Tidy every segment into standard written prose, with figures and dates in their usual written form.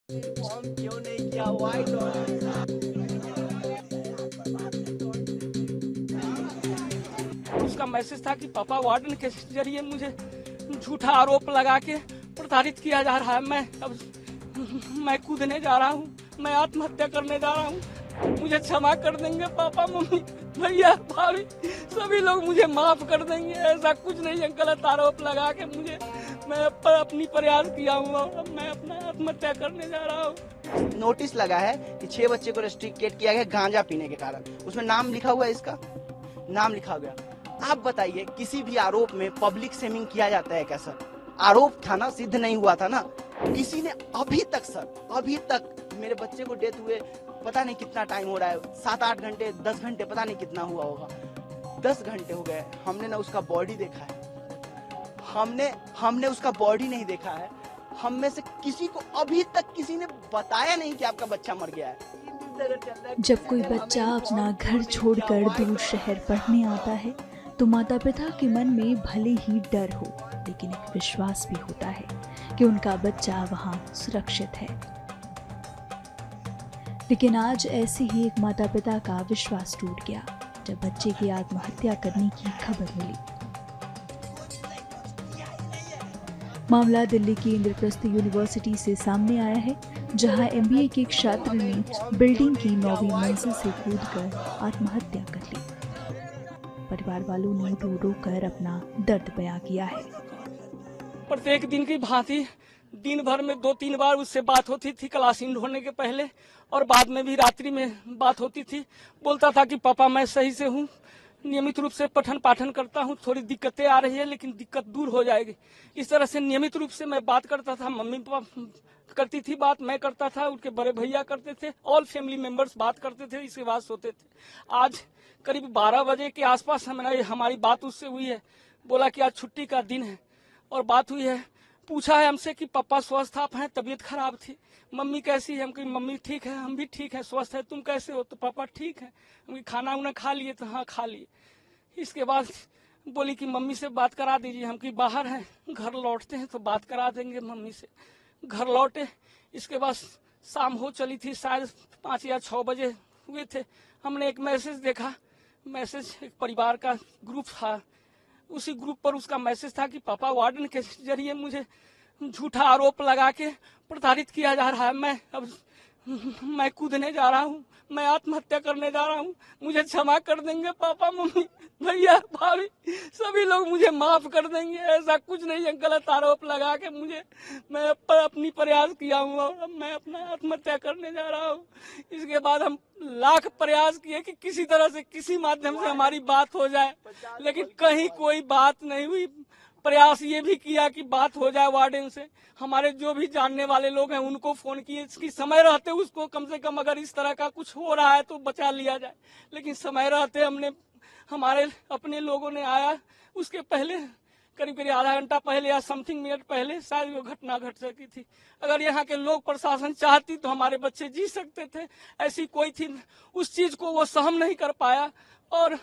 Form क्यों नहीं किया? Why not? उसका मैसेज था कि पापा वार्डन के जरिए मुझे झूठा आरोप लगा के प्रताड़ित किया जा रहा है। मैं कूदने जा रहा हूँ, मैं आत्महत्या करने जा रहा हूँ। मुझे क्षमा कर देंगे पापा, मम्मी, भैया, भाभी, सभी लोग मुझे माफ कर देंगे। ऐसा कुछ नहीं है, गलत आरोप लगा के मुझे, मैं अपनी प्रयास किया हूँ और मैं अपना आत्महत्या करने जा रहा हूँ। नोटिस लगा है कि 6 बच्चे को रेस्ट्रिक्टेड किया गया गांजा पीने के कारण। उसमें नाम लिखा हुआ है, इसका नाम लिखा गया। आप बताइए, किसी भी आरोप में पब्लिक शेमिंग किया जाता है क्या सर? आरोप था ना, सिद्ध नहीं हुआ था ना। किसी ने अभी तक सर, अभी तक मेरे बच्चे को डेथ हुए पता नहीं कितना टाइम हो रहा है, 7-8 घंटे, 10 घंटे, पता नहीं कितना हुआ होगा। 10 घंटे हो गए, हमने ना उसका बॉडी देखा है, हमने उसका बॉडी नहीं देखा है। हम में से किसी को अभी तक किसी ने बताया नहीं कि आपका बच्चा मर गया है। जब कोई बच्चा अपना घर छोड़कर दूर शहर पढ़ने आता है तो माता पिता के मन में भले ही डर हो, लेकिन एक विश्वास भी होता है कि उनका बच्चा वहां सुरक्षित है। लेकिन आज ऐसे ही एक माता पिता का विश्वास टूट गया जब बच्चे की आत्महत्या करने की खबर मिली। मामला दिल्ली की इंद्रप्रस्थ यूनिवर्सिटी से सामने आया है, जहां एमबीए के एक छात्र ने बिल्डिंग की 9वीं मंजिल से कूदकर आत्महत्या कर ली। परिवार वालों ने रो रो कर अपना दर्द बयां किया है। प्रत्येक दिन की भांति दिन भर में 2-3 बार उससे बात होती थी, क्लास एंड होने के पहले और बाद में भी रात्रि में बात होती थी। बोलता था कि पापा मैं सही से हूँ, नियमित रूप से पठन पाठन करता हूँ, थोड़ी दिक्कतें आ रही है लेकिन दिक्कत दूर हो जाएगी। इस तरह से नियमित रूप से मैं बात करता था। मम्मी पापा करती थी बात, मैं करता था, उनके बड़े भैया करते थे, ऑल फैमिली मेंबर्स बात करते थे, इसके बाद सोते थे। आज करीब 12 बजे के आसपास हमारी बात उससे हुई है। बोला कि आज छुट्टी का दिन है और बात हुई है। पूछा है हमसे कि पापा स्वस्थ आप हैं? तबीयत खराब थी। मम्मी कैसी है? हम कही मम्मी ठीक है, हम भी ठीक है, स्वस्थ है। तुम कैसे हो? तो पापा ठीक है। हम खाना उना खा लिए? तो हाँ खा लिए। इसके बाद बोली कि मम्मी से बात करा दीजिए। हम की बाहर हैं, घर लौटते हैं तो बात करा देंगे मम्मी से। घर लौटे, इसके बाद शाम हो चली थी, शायद 5 या 6 बजे हुए थे। हमने एक मैसेज देखा, मैसेज एक परिवार का ग्रुप था, उसी ग्रुप पर उसका मैसेज था कि पापा वार्डन के जरिए मुझे झूठा आरोप लगा के प्रताड़ित किया जा रहा है। मैं कूदने जा रहा हूँ, मैं आत्महत्या करने जा रहा हूँ। मुझे क्षमा कर देंगे पापा, मम्मी, भैया, भाभी, सभी लोग मुझे माफ कर देंगे। ऐसा कुछ नहीं है, गलत आरोप लगा के मुझे, मैं अपनी प्रयास किया हूँ और मैं अपना आत्महत्या करने जा रहा हूँ। इसके बाद हम लाख प्रयास किए कि किसी तरह से, किसी माध्यम से हमारी बात हो जाए, लेकिन कहीं कोई बात नहीं हुई। प्रयास ये भी किया कि बात हो जाए वार्डन से। हमारे जो भी जानने वाले लोग हैं उनको फोन किए कि समय रहते उसको कम से कम अगर इस तरह का कुछ हो रहा है तो बचा लिया जाए। लेकिन समय रहते हमारे अपने लोगों ने आया, उसके पहले करीब आधा घंटा पहले या समथिंग मिनट पहले शायद वो घटना घट सकी थी। अगर यहाँ के लोग प्रशासन चाहती तो हमारे बच्चे जी सकते थे। ऐसी कोई थी, उस चीज को वो सहन नहीं कर पाया और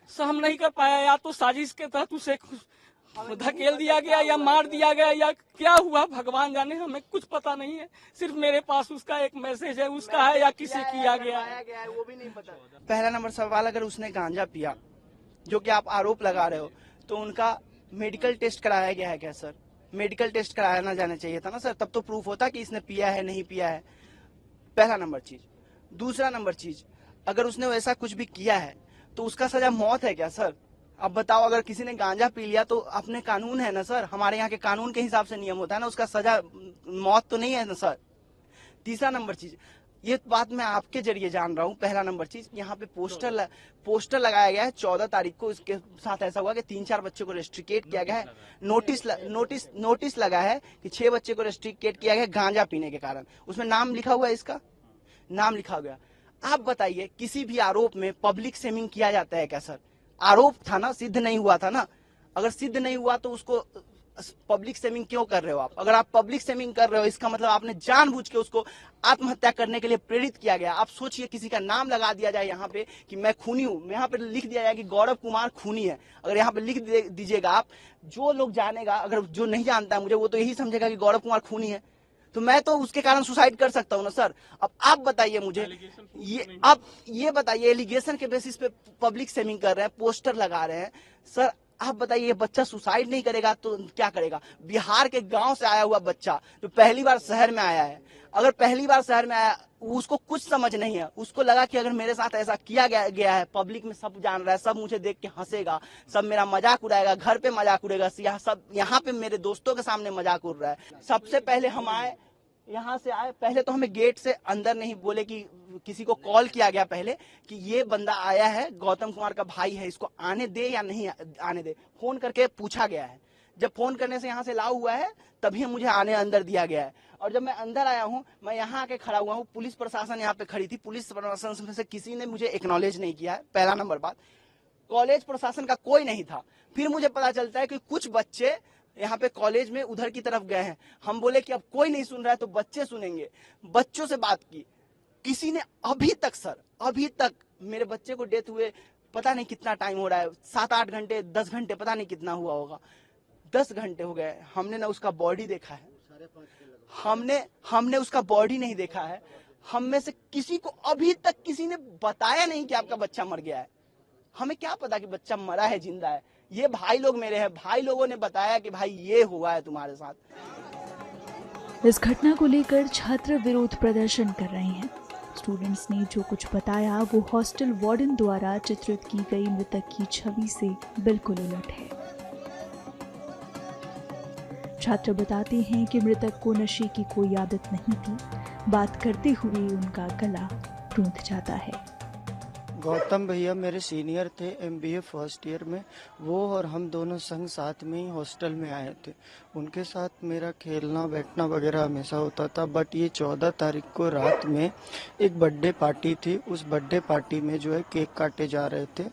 सहन नहीं कर पाया, या तो साजिश के तहत उसे धकेल दिया गया या मार दिया गया या क्या हुआ भगवान जाने, हमें कुछ पता नहीं है। सिर्फ मेरे पास उसका एक मैसेज है, उसका है या किसे किया गया है वो भी नहीं पता। पहला नंबर सवाल, अगर उसने गांजा पिया जो कि आप आरोप लगा रहे हो, तो उनका मेडिकल टेस्ट कराया गया है क्या सर? मेडिकल टेस्ट कराना जाना चाहिए था ना सर, तब तो प्रूफ होता कि इसने पिया है नहीं पिया है। पहला नंबर चीज। दूसरा नंबर चीज, अगर उसने वैसा कुछ भी किया है तो उसका सजा मौत है क्या सर? अब बताओ, अगर किसी ने गांजा पी लिया तो अपने कानून है ना सर, हमारे यहाँ के कानून के हिसाब से नियम होता है ना, उसका सजा मौत तो नहीं है ना सर। तीसरा नंबर चीज, ये बात मैं आपके जरिए जान रहा हूँ। पहला नंबर चीज, यहाँ पे पोस्टर लगाया गया है 14 तारीख को। इसके साथ ऐसा हुआ कि 3-4 बच्चों को रेस्ट्रिकेट किया गया है। नोटिस लगा है कि 6 बच्चे को रेस्ट्रिकेट किया गया है गांजा पीने के कारण। उसमें नाम लिखा हुआ है, इसका नाम लिखा गया। आप बताइए, किसी भी आरोप में पब्लिक शेमिंग किया जाता है क्या सर? आरोप था ना, सिद्ध नहीं हुआ था ना। अगर सिद्ध नहीं हुआ तो उसको पब्लिक शेमिंग क्यों कर रहे हो आप? अगर आप पब्लिक शेमिंग कर रहे हो, इसका मतलब आपने जानबूझ के उसको आत्महत्या करने के लिए प्रेरित किया गया। आप सोचिए, किसी का नाम लगा दिया जाए यहाँ पे कि मैं खूनी हूँ, यहाँ पे लिख दिया जाए कि गौरव कुमार खूनी है। अगर यहाँ पे लिख दीजिएगा आप, जो लोग जानेगा, अगर जो नहीं जानता है मुझे, वो तो यही समझेगा कि गौरव कुमार खूनी है। तो मैं तो उसके कारण सुसाइड कर सकता हूँ ना सर। अब आप बताइए मुझे, ये बताइए एलिगेशन के बेसिस पे पब्लिक शेमिंग कर रहे हैं, पोस्टर लगा रहे हैं सर। आप बताइए ये बच्चा सुसाइड नहीं करेगा तो क्या करेगा? बिहार के गांव से आया हुआ बच्चा जो पहली बार शहर में आया है, अगर पहली बार शहर में आया, उसको कुछ समझ नहीं है, उसको लगा कि अगर मेरे साथ ऐसा किया गया है, पब्लिक में सब जान रहा है, सब मुझे देख के हंसेगा, सब मेरा मजाक उड़ाएगा, घर पे मजाक उड़ेगा, सब यहाँ पे मेरे दोस्तों के सामने मजाक उड़ रहा है। सबसे पहले हम आए, यहाँ से आए, पहले तो हमें गेट से अंदर नहीं बोले कि किसी को कॉल किया गया पहले कि ये बंदा आया है, गौतम कुमार का भाई है, इसको आने दे या नहीं आने दे, फोन करके पूछा गया है। जब फोन करने से यहाँ से लाउ हुआ है तभी मुझे आने अंदर दिया गया है। और जब मैं अंदर आया हूँ, मैं यहाँ आके खड़ा हुआ हूँ, पुलिस प्रशासन यहाँ पे खड़ी थी, पुलिस प्रशासन में से किसी ने मुझे एक्नॉलेज नहीं किया है, पहला नंबर बात। कॉलेज प्रशासन का कोई नहीं था। फिर मुझे पता चलता है कि कुछ बच्चे यहाँ पे कॉलेज में उधर की तरफ गए हैं। हम बोले कि अब कोई नहीं सुन रहा है तो बच्चे सुनेंगे, बच्चों से बात की, किसी ने अभी तक सर, अभी तक मेरे बच्चे को डेथ हुए पता नहीं कितना टाइम हो रहा है, 7-8 घंटे 10 घंटे पता नहीं कितना हुआ होगा, 10 घंटे हो गए, हमने ना उसका बॉडी देखा है, हमने उसका बॉडी नहीं देखा है। हम में से किसी को अभी तक किसी ने बताया नहीं कि आपका बच्चा मर गया है। हमें क्या पता कि बच्चा मरा है जिंदा है? ये भाई लोग मेरे हैं, भाई लोगों ने बताया कि भाई ये हुआ है तुम्हारे साथ। इस घटना को लेकर छात्र विरोध प्रदर्शन कर रहे हैं। स्टूडेंट्स ने जो कुछ बताया वो हॉस्टल वार्डन द्वारा चित्रित की गई मृतक की छवि से बिल्कुल उलट है। छात्र बताते हैं कि मृतक को नशे की कोई आदत नहीं थी, बात करते हुए उनका गला टूट जाता है। गौतम भैया मेरे सीनियर थे MBA फर्स्ट ईयर में, वो और हम दोनों संग साथ में ही हॉस्टल में आए थे। उनके साथ मेरा खेलना बैठना वगैरह हमेशा होता था। बट ये 14 तारीख को रात में एक बर्थडे पार्टी थी, उस बर्थडे पार्टी में जो है केक काटे जा रहे थे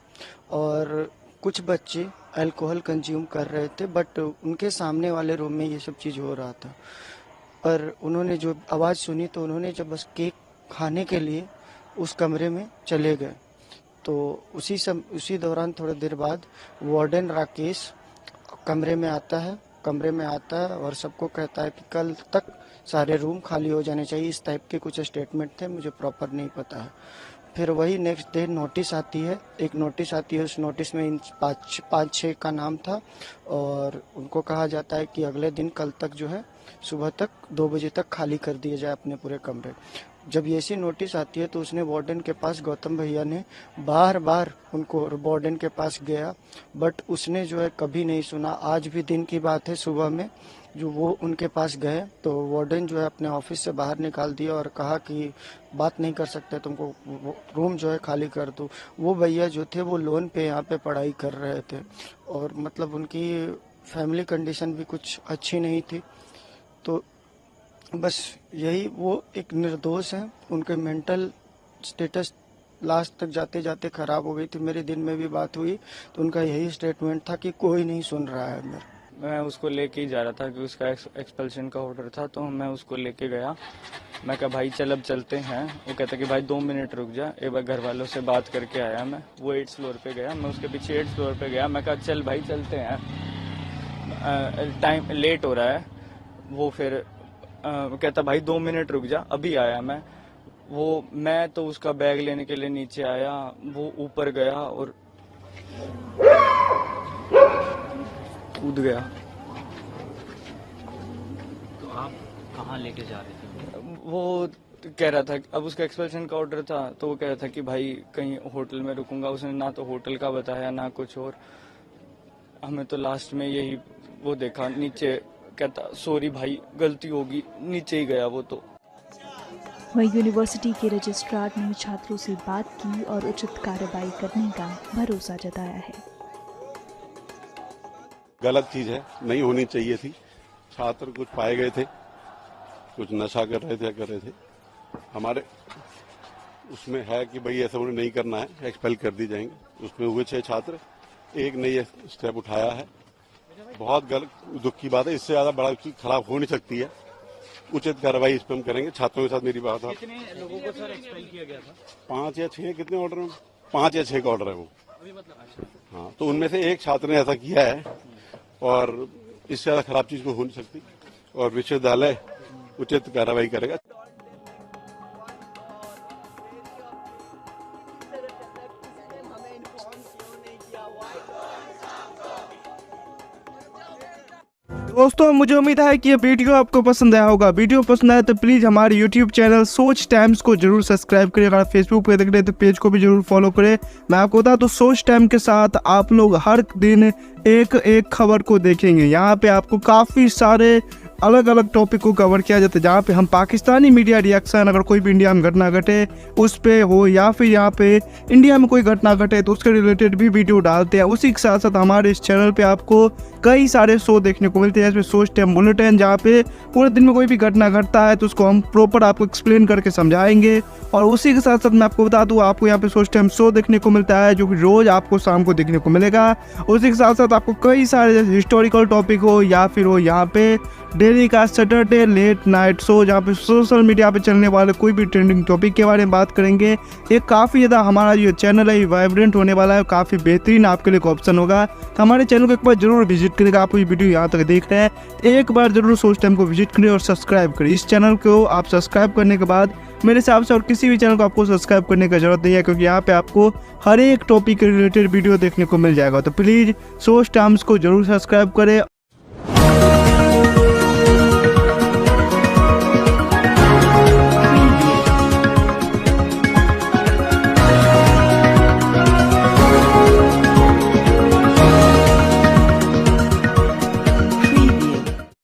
और कुछ बच्चे अल्कोहल कंज्यूम कर रहे थे, बट उनके सामने वाले रूम में ये सब चीज़ हो रहा था। पर उन्होंने जो आवाज़ सुनी तो उन्होंने जब बस केक खाने के लिए उस कमरे में चले गए तो उसी दौरान थोड़ी देर बाद वार्डन राकेश कमरे में आता है और सबको कहता है कि कल तक सारे रूम खाली हो जाने चाहिए। इस टाइप के कुछ स्टेटमेंट थे, मुझे प्रॉपर नहीं पता है। फिर वही नेक्स्ट डे नोटिस आती है, उस नोटिस में इन 5-6 का नाम था और उनको कहा जाता है कि अगले दिन कल तक जो है सुबह तक 2 बजे तक खाली कर दिए जाए अपने पूरे कमरे। जब ये ऐसी नोटिस आती है तो उसने वार्डन के पास, गौतम भैया ने बार उनको वार्डन के पास गया, बट उसने जो है कभी नहीं सुना। आज भी दिन की बात है, सुबह में जो वो उनके पास गए तो वार्डन जो है अपने ऑफिस से बाहर निकाल दिया और कहा कि बात नहीं कर सकते, तुमको रूम जो है खाली कर दो। वो भैया जो थे वो लोन पे यहाँ पे पढ़ाई कर रहे थे और मतलब उनकी फैमिली कंडीशन भी कुछ अच्छी नहीं थी। तो बस यही, वो एक निर्दोष हैं, उनके मेंटल स्टेटस लास्ट तक जाते जाते खराब हो गई थी। मेरे दिन में भी बात हुई तो उनका यही स्टेटमेंट था कि कोई नहीं सुन रहा है मेरा। मैं उसको लेके ही जा रहा था कि उसका एक्सपल्शन का ऑर्डर था, तो मैं उसको लेके गया। मैं कहा भाई चल अब चलते हैं। वो कहता कि भाई 2 मिनट रुक जा, एक बार घर वालों से बात करके आया मैं। वो 8th फ्लोर पे गया, मैं उसके पीछे 8th फ्लोर पे गया। मैं कहा चल भाई चलते हैं, टाइम लेट हो रहा है। वो फिर कहता भाई 2 मिनट रुक जा, अभी आया मैं तो उसका बैग लेने के लिए नीचे आया, वो ऊपर गया और कूद गया। तो आप कहाँ लेके जा रहे थे? वो कह रहा था, अब उसका एक्सपल्शन का ऑर्डर था तो वो कह रहा था कि भाई कहीं होटल में रुकूंगा। उसने ना तो होटल का बताया ना कुछ और। हमें तो लास्ट में यही वो देखा नीचे, कहता सॉरी भाई गलती होगी, नीचे ही गया वो तो। वहीं यूनिवर्सिटी के रजिस्ट्रार ने छात्रों से बात की और उचित कार्रवाई करने का भरोसा जताया है। गलत चीज है, नहीं होनी चाहिए थी। छात्र कुछ पाए गए थे, कुछ नशा कर रहे थे। हमारे उसमें है कि भाई ऐसा उन्हें नहीं करना है, एक्सपेल कर दी जाएंगे। उसमें हुए 6 छात्र, एक ने ये स्टेप उठाया है। बहुत गलत, दुख की बात है। इससे ज्यादा बड़ा चीज खराब हो नहीं सकती है। उचित कार्रवाई इस पर हम करेंगे। छात्रों के साथ मेरी बात है। कितने लोगों को सर एक्सपेल किया गया था? 5 या 6, कितने ऑर्डर है? 5 या 6 का ऑर्डर है वो। अभी मतलब अच्छा। हाँ, तो उनमें से एक छात्र ने ऐसा किया है और इससे ज्यादा खराब चीज को हो नहीं सकती। और विश्वविद्यालय उचित कार्रवाई करेगा। दोस्तों मुझे उम्मीद है कि ये वीडियो आपको पसंद आया होगा। वीडियो पसंद आया तो प्लीज़ हमारे यूट्यूब चैनल सोच टाइम्स को जरूर सब्सक्राइब करें। अगर फेसबुक पे देख रहे हैं तो पेज को भी जरूर फॉलो करें। मैं आपको बता दूं सोच टाइम के साथ आप लोग हर दिन एक खबर को देखेंगे। यहाँ पे आपको काफ़ी सारे अलग अलग टॉपिक को कवर किया जाता है, जहाँ पे हम पाकिस्तानी मीडिया रिएक्शन, अगर कोई भी इंडिया में घटना घटे उस पे हो, या फिर यहाँ पे इंडिया में कोई घटना घटे तो उसके रिलेटेड भी वीडियो डालते हैं। उसी के साथ साथ हमारे इस चैनल पे आपको कई सारे शो देखने को मिलते हैं, जैसे सोच टाइम बुलेटिन, जहाँ पे पूरे दिन में कोई भी घटना घटता है तो उसको हम प्रॉपर आपको एक्सप्लेन करके समझाएंगे। और उसी के साथ साथ मैं आपको बता दूँ आपको यहाँ पे सोच टाइम शो देखने को मिलता है, जो कि रोज़ आपको शाम को देखने को मिलेगा। उसी के साथ साथ आपको कई सारे जैसे हिस्टोरिकल टॉपिक हो या फिर हो यहाँ पे डेली का सैटरडे लेट नाइट शो, जहाँ पे सोशल मीडिया पे चलने वाले कोई भी ट्रेंडिंग टॉपिक के बारे में बात करेंगे। ये काफ़ी ज़्यादा हमारा जो चैनल है वाइब्रेंट होने वाला है, काफ़ी बेहतरीन आपके लिए एक ऑप्शन होगा। तो हमारे चैनल को एक बार जरूर विजिट करेगा। आप ये वीडियो यहाँ तक देख रहे हैं एक बार जरूर सोच टाइम को विजिट करें और सब्सक्राइब करें। इस चैनल को आप सब्सक्राइब करने के बाद मेरे हिसाब से और किसी भी चैनल को आपको सब्सक्राइब करने की जरूरत नहीं है, क्योंकि यहाँ पे आपको हर एक टॉपिक के रिलेटेड वीडियो देखने को मिल जाएगा। तो प्लीज़ सोच टाइम्स को जरूर सब्सक्राइब करें।